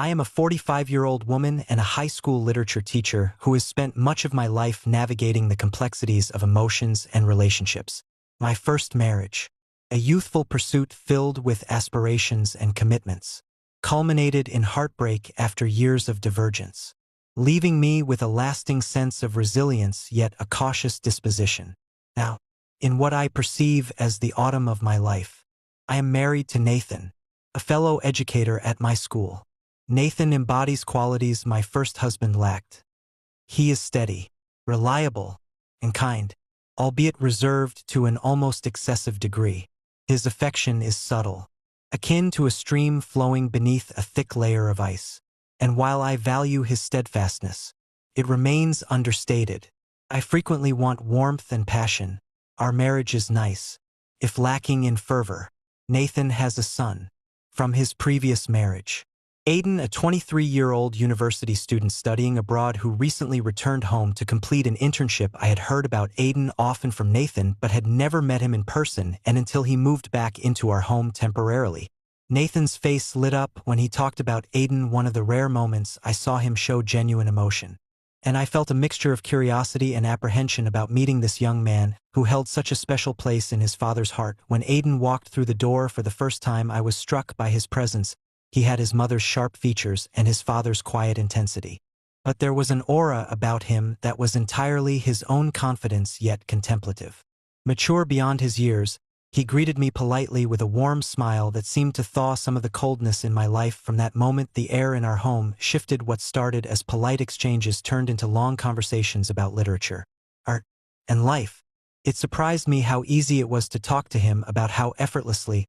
I am a 45-year-old woman and a high school literature teacher who has spent much of my life navigating the complexities of emotions and relationships. My first marriage, a youthful pursuit filled with aspirations and commitments, culminated in heartbreak after years of divergence, leaving me with a lasting sense of resilience yet a cautious disposition. Now, in what I perceive as the autumn of my life, I am married to Nathan, a fellow educator at my school. Nathan embodies qualities my first husband lacked. He is steady, reliable, and kind, albeit reserved to an almost excessive degree. His affection is subtle, akin to a stream flowing beneath a thick layer of ice. And while I value his steadfastness, it remains understated. I frequently want warmth and passion. Our marriage is nice, if lacking in fervor. Nathan has a son from his previous marriage. Aiden, a 23-year-old university student studying abroad who recently returned home to complete an internship. I had heard about Aiden often from Nathan but had never met him in person and until he moved back into our home temporarily. Nathan's face lit up when he talked about Aiden, one of the rare moments I saw him show genuine emotion. And I felt a mixture of curiosity and apprehension about meeting this young man who held such a special place in his father's heart. When Aiden walked through the door for the first time, I was struck by his presence. He had his mother's sharp features and his father's quiet intensity. But there was an aura about him that was entirely his own confidence yet contemplative. Mature beyond his years, he greeted me politely with a warm smile that seemed to thaw some of the coldness in my life. From that moment, the air in our home shifted. What started as polite exchanges turned into long conversations about literature, art, and life. It surprised me how easy it was to talk to him, about how effortlessly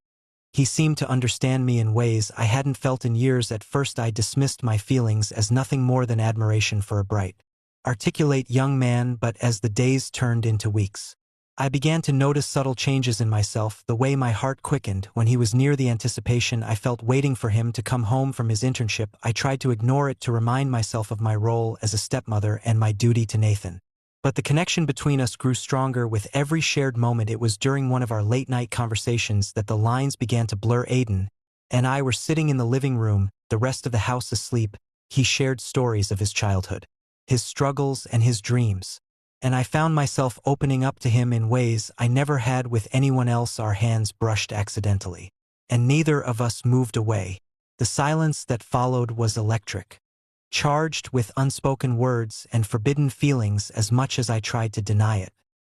he seemed to understand me in ways I hadn't felt in years. At first I dismissed my feelings as nothing more than admiration for a bright, articulate young man, but as the days turned into weeks, I began to notice subtle changes in myself. The way my heart quickened when he was near, the anticipation I felt waiting for him to come home from his internship. I tried to ignore it to remind myself of my role as a stepmother and my duty to Nathan. But the connection between us grew stronger with every shared moment. It was during one of our late-night conversations that the lines began to blur. Aiden and I were sitting in the living room, the rest of the house asleep. He shared stories of his childhood, his struggles and his dreams, and I found myself opening up to him in ways I never had with anyone else. Our hands brushed accidentally, and neither of us moved away. The silence that followed was electric, charged with unspoken words and forbidden feelings. As much as I tried to deny it,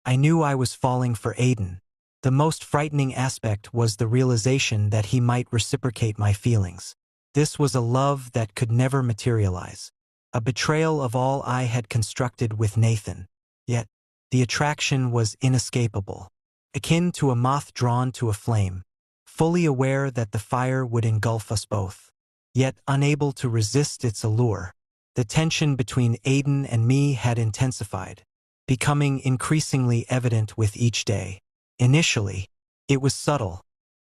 I knew I was falling for Aiden. The most frightening aspect was the realization that he might reciprocate my feelings. This was a love that could never materialize, a betrayal of all I had constructed with Nathan. Yet, the attraction was inescapable, akin to a moth drawn to a flame, fully aware that the fire would engulf us both, yet unable to resist its allure. The tension between Aiden and me had intensified, becoming increasingly evident with each day. Initially, it was subtle.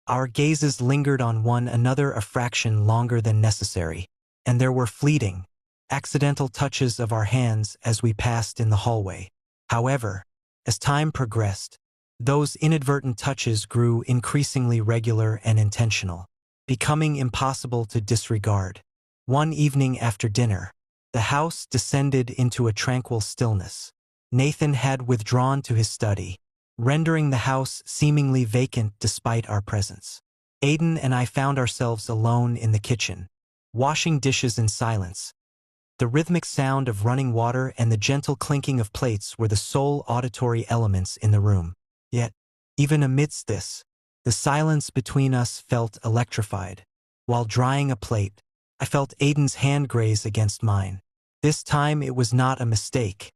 Our gazes lingered on one another a fraction longer than necessary, and there were fleeting, accidental touches of our hands as we passed in the hallway. However, as time progressed, those inadvertent touches grew increasingly regular and intentional, becoming impossible to disregard. One evening after dinner, the house descended into a tranquil stillness. Nathan had withdrawn to his study, rendering the house seemingly vacant despite our presence. Aiden and I found ourselves alone in the kitchen, washing dishes in silence. The rhythmic sound of running water and the gentle clinking of plates were the sole auditory elements in the room. Yet, even amidst this, the silence between us felt electrified. While drying a plate, I felt Aiden's hand graze against mine. This time it was not a mistake.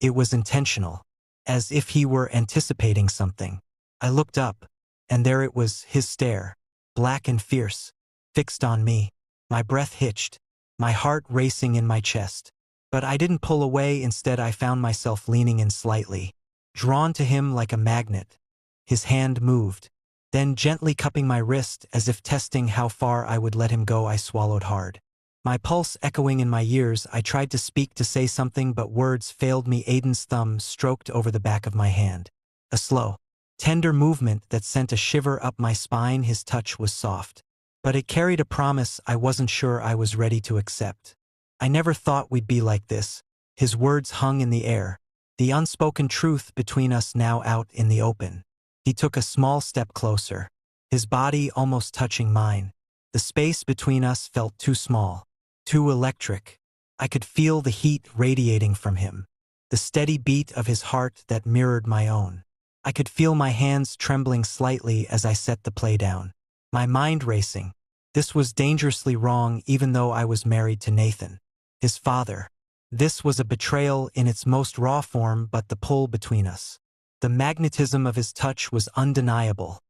It was intentional, as if he were anticipating something. I looked up, and there it was, his stare, black and fierce, fixed on me. My breath hitched, my heart racing in my chest. But I didn't pull away. Instead, I found myself leaning in slightly, drawn to him like a magnet. His hand moved, then gently cupping my wrist as if testing how far I would let him go. I swallowed hard, my pulse echoing in my ears. I tried to speak, to say something, but words failed me. Aiden's thumb stroked over the back of my hand, a slow, tender movement that sent a shiver up my spine. His touch was soft, but it carried a promise I wasn't sure I was ready to accept. I never thought we'd be like this. His words hung in the air, the unspoken truth between us now out in the open. He took a small step closer, his body almost touching mine. The space between us felt too small, too electric. I could feel the heat radiating from him, the steady beat of his heart that mirrored my own. I could feel my hands trembling slightly as I set the play down, my mind racing. This was dangerously wrong even though I was married to Nathan, his father. This was a betrayal in its most raw form, but the pull between us, the magnetism of his touch was undeniable.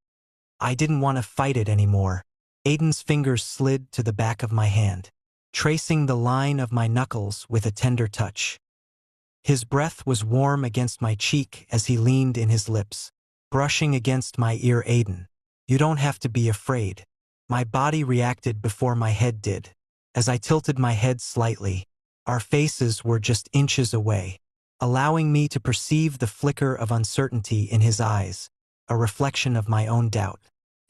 I didn't want to fight it anymore. Aiden's fingers slid to the back of my hand, tracing the line of my knuckles with a tender touch. His breath was warm against my cheek as he leaned in his lips, brushing against my ear. Aiden, you don't have to be afraid. My body reacted before my head did. As I tilted my head slightly, our faces were just inches away, allowing me to perceive the flicker of uncertainty in his eyes, a reflection of my own doubt.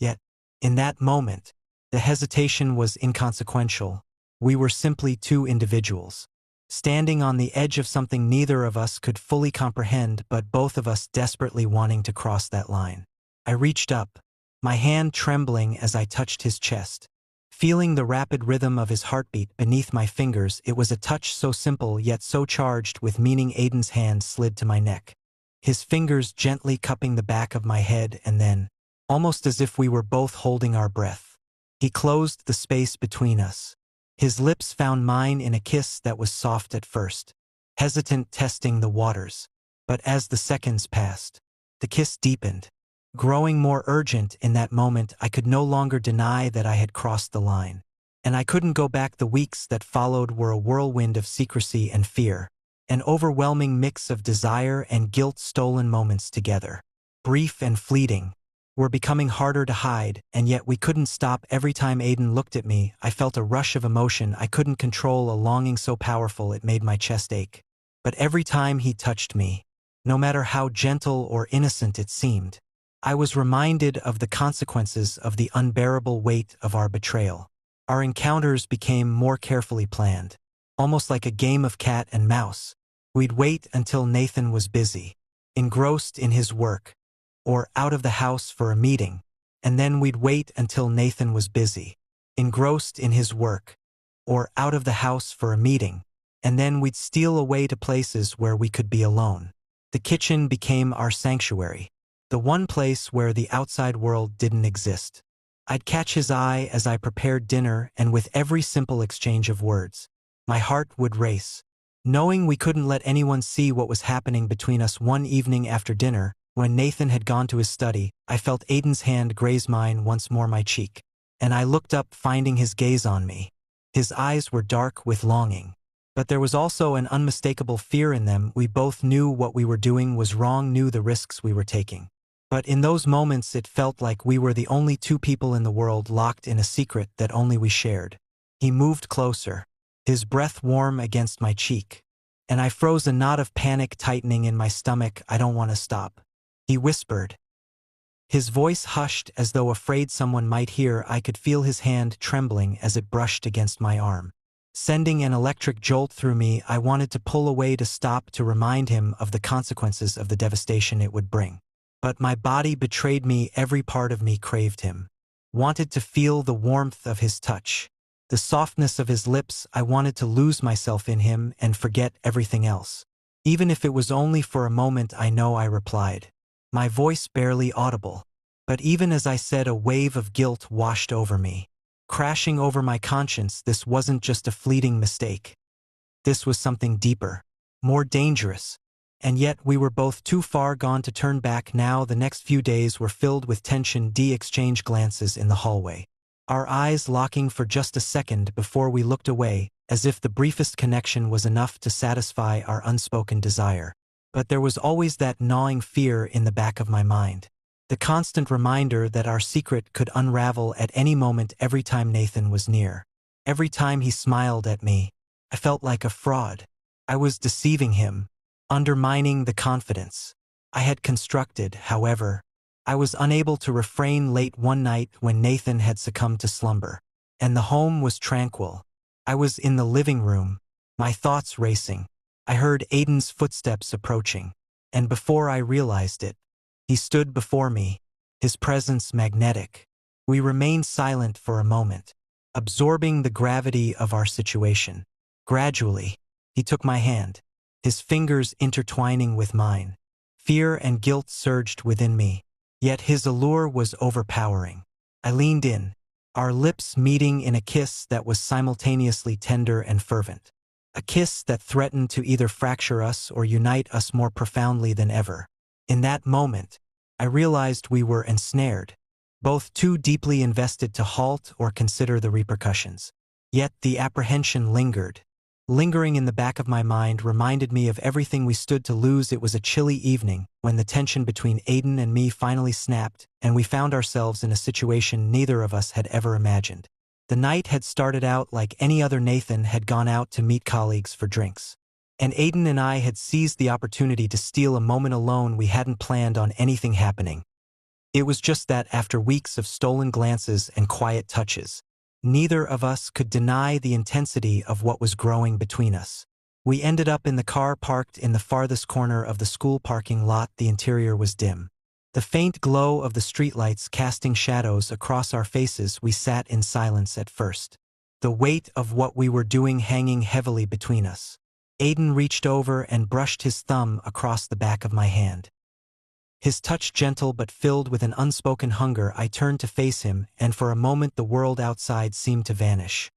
Yet, in that moment, the hesitation was inconsequential. We were simply two individuals, standing on the edge of something neither of us could fully comprehend, but both of us desperately wanting to cross that line. I reached up, my hand trembling as I touched his chest. Feeling the rapid rhythm of his heartbeat beneath my fingers, it was a touch so simple yet so charged with meaning. Aiden's hand slid to my neck, his fingers gently cupping the back of my head, and then, almost as if we were both holding our breath, he closed the space between us. His lips found mine in a kiss that was soft at first, hesitant, testing the waters. But as the seconds passed, the kiss deepened, growing more urgent. In that moment, I could no longer deny that I had crossed the line, and I couldn't go back. The weeks that followed were a whirlwind of secrecy and fear, an overwhelming mix of desire and guilt. Stolen moments together, brief and fleeting, were becoming harder to hide, and yet we couldn't stop. Every time Aiden looked at me, I felt a rush of emotion I couldn't control, a longing so powerful it made my chest ache. But every time he touched me, no matter how gentle or innocent it seemed, I was reminded of the consequences of the unbearable weight of our betrayal. Our encounters became more carefully planned, almost like a game of cat and mouse. We'd wait until Nathan was busy, engrossed in his work, or out of the house for a meeting, and then we'd wait until Nathan was busy, engrossed in his work, or out of the house for a meeting, and then we'd steal away to places where we could be alone. The kitchen became our sanctuary, the one place where the outside world didn't exist. I'd catch his eye as I prepared dinner, and with every simple exchange of words, my heart would race, knowing we couldn't let anyone see what was happening between us. One evening after dinner, when Nathan had gone to his study, I felt Aiden's hand graze mine once more, my cheek, and I looked up, finding his gaze on me. His eyes were dark with longing, but there was also an unmistakable fear in them. We both knew what we were doing was wrong, knew the risks we were taking. But in those moments it felt like we were the only two people in the world locked in a secret that only we shared. He moved closer, his breath warm against my cheek, and I froze, a knot of panic tightening in my stomach. I don't want to stop, he whispered. His voice hushed as though afraid someone might hear. I could feel his hand trembling as it brushed against my arm, sending an electric jolt through me. I wanted to pull away, to stop, to remind him of the consequences of the devastation it would bring. But my body betrayed me. Every part of me craved him, wanted to feel the warmth of his touch, the softness of his lips. I wanted to lose myself in him and forget everything else, even if it was only for a moment. I know, I replied, my voice barely audible. But even as I said, a wave of guilt washed over me, crashing over my conscience. This wasn't just a fleeting mistake. This was something deeper, more dangerous. And yet we were both too far gone to turn back now. The next few days were filled with tension. Exchanged glances in the hallway, our eyes locking for just a second before we looked away, as if the briefest connection was enough to satisfy our unspoken desire. But there was always that gnawing fear in the back of my mind, the constant reminder that our secret could unravel at any moment. Every time Nathan was near, every time he smiled at me, I felt like a fraud. I was deceiving him, undermining the confidence I had constructed. However, I was unable to refrain late one night when Nathan had succumbed to slumber, and the home was tranquil. I was in the living room, my thoughts racing. I heard Aiden's footsteps approaching, and before I realized it, he stood before me, his presence magnetic. We remained silent for a moment, absorbing the gravity of our situation. Gradually, he took my hand, his fingers intertwining with mine. Fear and guilt surged within me, yet his allure was overpowering. I leaned in, our lips meeting in a kiss that was simultaneously tender and fervent. A kiss that threatened to either fracture us or unite us more profoundly than ever. In that moment, I realized we were ensnared, both too deeply invested to halt or consider the repercussions. Yet the apprehension lingered. Lingering in the back of my mind reminded me of everything we stood to lose. It was a chilly evening when the tension between Aiden and me finally snapped, and we found ourselves in a situation neither of us had ever imagined. The night had started out like any other. Nathan had gone out to meet colleagues for drinks, and Aiden and I had seized the opportunity to steal a moment alone. We hadn't planned on anything happening. It was just that after weeks of stolen glances and quiet touches, neither of us could deny the intensity of what was growing between us. We ended up in the car parked in the farthest corner of the school parking lot. The interior was dim, the faint glow of the streetlights casting shadows across our faces. We sat in silence at first, the weight of what we were doing hanging heavily between us. Aiden reached over and brushed his thumb across the back of my hand. His touch gentle but filled with an unspoken hunger. I turned to face him, and for a moment the world outside seemed to vanish.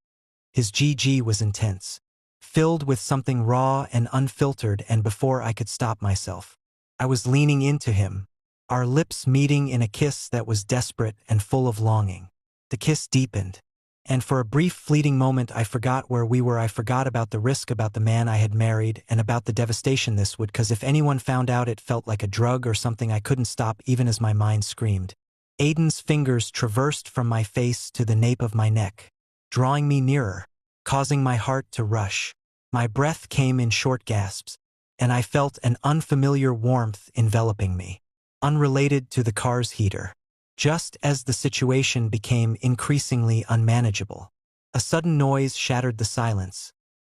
His GG was intense, filled with something raw and unfiltered, and before I could stop myself, I was leaning into him, our lips meeting in a kiss that was desperate and full of longing. The kiss deepened, and for a brief fleeting moment I forgot where we were. I forgot about the risk, about the man I had married, and about the devastation this would cause if anyone found out. It felt like a drug or something I couldn't stop even as my mind screamed. Aiden's fingers traversed from my face to the nape of my neck, drawing me nearer, causing my heart to rush. My breath came in short gasps, and I felt an unfamiliar warmth enveloping me, unrelated to the car's heater. Just as the situation became increasingly unmanageable, a sudden noise shattered the silence.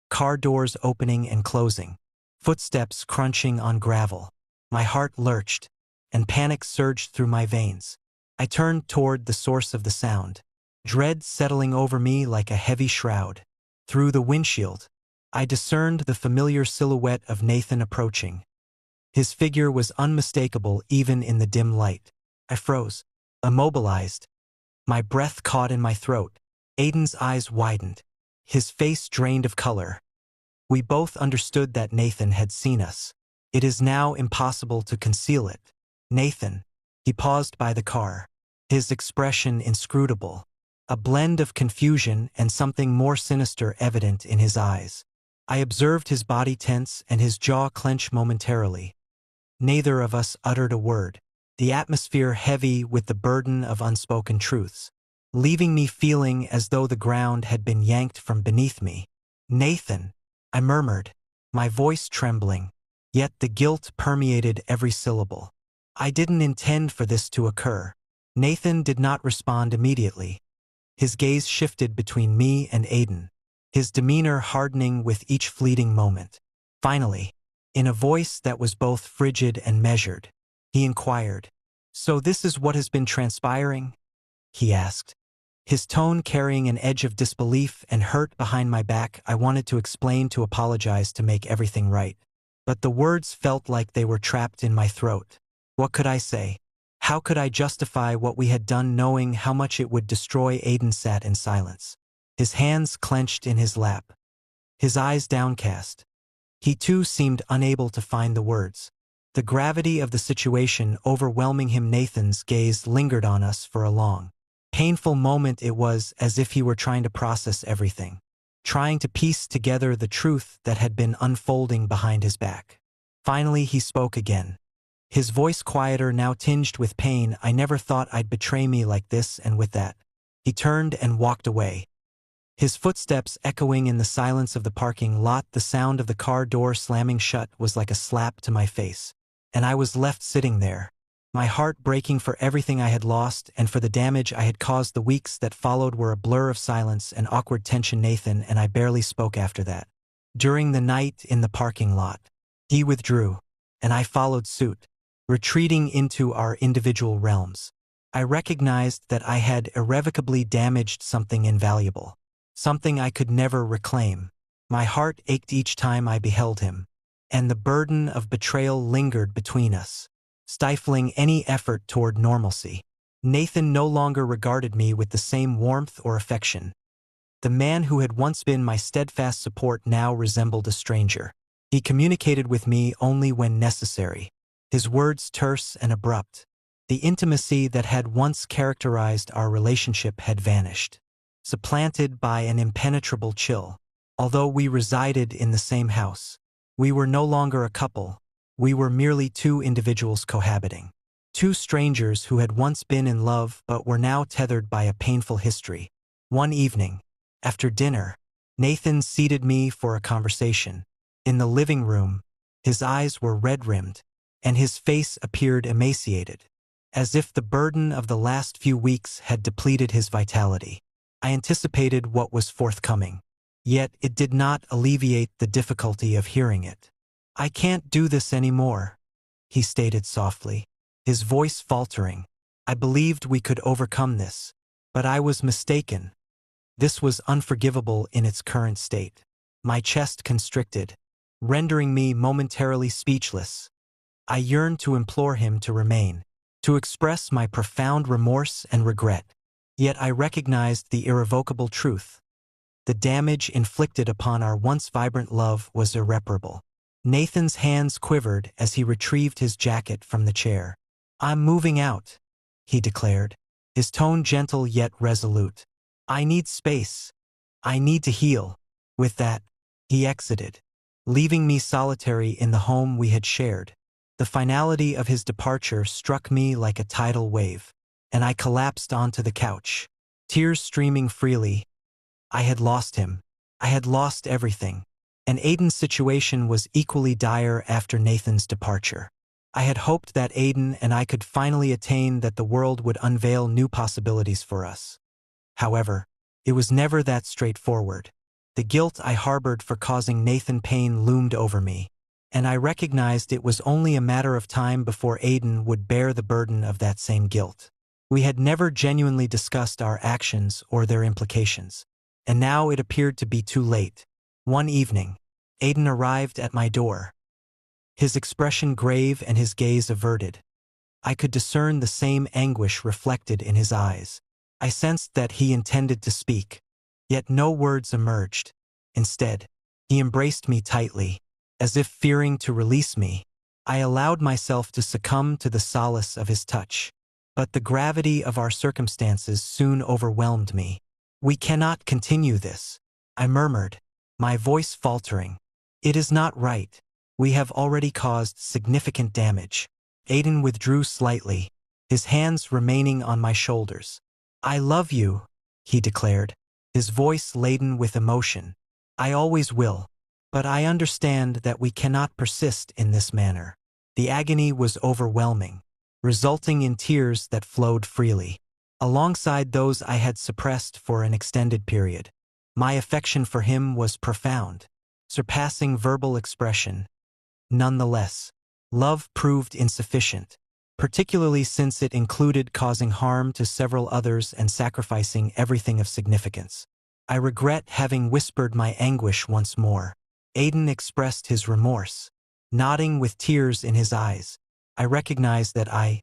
Car doors opening and closing, footsteps crunching on gravel. My heart lurched, and panic surged through my veins. I turned toward the source of the sound, dread settling over me like a heavy shroud. Through the windshield, I discerned the familiar silhouette of Nathan approaching. His figure was unmistakable even in the dim light. I froze, immobilized, my breath caught in my throat. Aiden's eyes widened, his face drained of color. We both understood that Nathan had seen us. It is now impossible to conceal it. Nathan. He paused by the car, his expression inscrutable, a blend of confusion and something more sinister evident in his eyes. I observed his body tense and his jaw clench momentarily. Neither of us uttered a word, the atmosphere heavy with the burden of unspoken truths, leaving me feeling as though the ground had been yanked from beneath me. "Nathan," I murmured, my voice trembling, yet the guilt permeated every syllable. I didn't intend for this to occur. Nathan did not respond immediately. His gaze shifted between me and Aiden, his demeanor hardening with each fleeting moment. Finally, in a voice that was both frigid and measured, he inquired, "So this is what has been transpiring?" he asked, his tone carrying an edge of disbelief and hurt. Behind my back, I wanted to explain, to apologize, to make everything right. But the words felt like they were trapped in my throat. What could I say? How could I justify what we had done, knowing how much it would destroy? Aiden sat in silence, his hands clenched in his lap, his eyes downcast. He too seemed unable to find the words, the gravity of the situation overwhelming him. Nathan's gaze lingered on us for a long, painful moment. It was as if he were trying to process everything, trying to piece together the truth that had been unfolding behind his back. Finally, he spoke again, his voice quieter, now tinged with pain. "I never thought I'd betray me like this," and with that, he turned and walked away, his footsteps echoing in the silence of the parking lot. The sound of the car door slamming shut was like a slap to my face, and I was left sitting there, My heart breaking for everything I had lost and for the damage I had caused. The weeks that followed were a blur of silence and awkward tension. Nathan and I barely spoke after that. During the night in the parking lot, he withdrew, and I followed suit, retreating into our individual realms. I recognized that I had irrevocably damaged something invaluable, something I could never reclaim. My heart ached each time I beheld him, and the burden of betrayal lingered between us, stifling any effort toward normalcy. Nathan no longer regarded me with the same warmth or affection. The man who had once been my steadfast support now resembled a stranger. He communicated with me only when necessary, his words terse and abrupt. The intimacy that had once characterized our relationship had vanished, supplanted by an impenetrable chill. Although we resided in the same house, we were no longer a couple. We were merely two individuals cohabiting. Two strangers who had once been in love but were now tethered by a painful history. One evening, after dinner, Nathan seated me for a conversation. In the living room, his eyes were red-rimmed, and his face appeared emaciated, as if the burden of the last few weeks had depleted his vitality. I anticipated what was forthcoming, yet it did not alleviate the difficulty of hearing it. "I can't do this anymore," he stated softly, his voice faltering. "I believed we could overcome this, but I was mistaken." This was unforgivable in its current state. My chest constricted, rendering me momentarily speechless. I yearned to implore him to remain, to express my profound remorse and regret. Yet I recognized the irrevocable truth. The damage inflicted upon our once vibrant love was irreparable. Nathan's hands quivered as he retrieved his jacket from the chair. "I'm moving out," he declared, his tone gentle yet resolute. "I need space. I need to heal." With that, he exited, leaving me solitary in the home we had shared. The finality of his departure struck me like a tidal wave, and I collapsed onto the couch, tears streaming freely. I had lost him. I had lost everything. And Aiden's situation was equally dire after Nathan's departure. I had hoped that Aiden and I could finally attain that the world would unveil new possibilities for us. However, it was never that straightforward. The guilt I harbored for causing Nathan pain loomed over me, and I recognized it was only a matter of time before Aiden would bear the burden of that same guilt. We had never genuinely discussed our actions or their implications, and now it appeared to be too late. One evening, Aiden arrived at my door, his expression grave and his gaze averted. I could discern the same anguish reflected in his eyes. I sensed that he intended to speak, yet no words emerged. Instead, he embraced me tightly, as if fearing to release me. I allowed myself to succumb to the solace of his touch. But the gravity of our circumstances soon overwhelmed me. "We cannot continue this," I murmured, my voice faltering. "It is not right. We have already caused significant damage." Aiden withdrew slightly, his hands remaining on my shoulders. "I love you," he declared, his voice laden with emotion. "I always will. But I understand that we cannot persist in this manner." The agony was overwhelming, resulting in tears that flowed freely, alongside those I had suppressed for an extended period. My affection for him was profound, surpassing verbal expression. Nonetheless, love proved insufficient, particularly since it included causing harm to several others and sacrificing everything of significance. I regret having whispered my anguish once more. Aiden expressed his remorse, nodding with tears in his eyes. I recognized that I,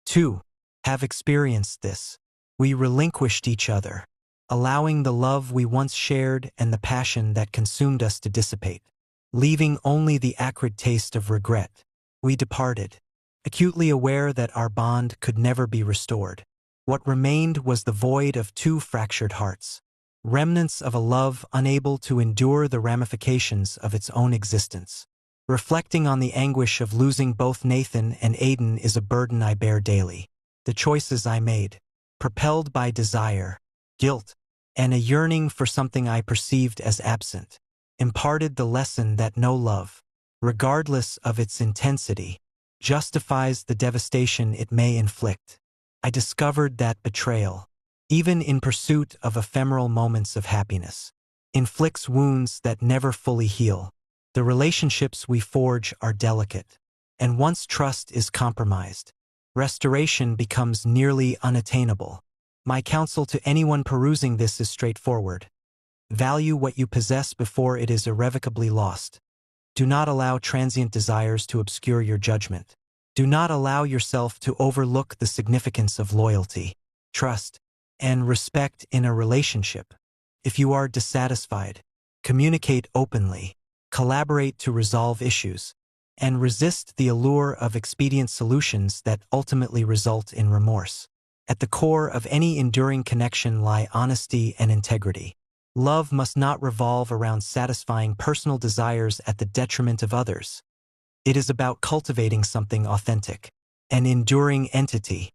too, have experienced this. We relinquished each other, allowing the love we once shared and the passion that consumed us to dissipate, leaving only the acrid taste of regret. We departed, acutely aware that our bond could never be restored. What remained was the void of two fractured hearts, remnants of a love unable to endure the ramifications of its own existence. Reflecting on the anguish of losing both Nathan and Aiden is a burden I bear daily. The choices I made, propelled by desire, guilt, and a yearning for something I perceived as absent, imparted the lesson that no love, regardless of its intensity, justifies the devastation it may inflict. I discovered that betrayal, even in pursuit of ephemeral moments of happiness, inflicts wounds that never fully heal. The relationships we forge are delicate, and once trust is compromised, restoration becomes nearly unattainable. My counsel to anyone perusing this is straightforward. Value what you possess before it is irrevocably lost. Do not allow transient desires to obscure your judgment. Do not allow yourself to overlook the significance of loyalty, trust, and respect in a relationship. If you are dissatisfied, communicate openly, collaborate to resolve issues, and resist the allure of expedient solutions that ultimately result in remorse. At the core of any enduring connection lie honesty and integrity. Love must not revolve around satisfying personal desires at the detriment of others. It is about cultivating something authentic, an enduring entity,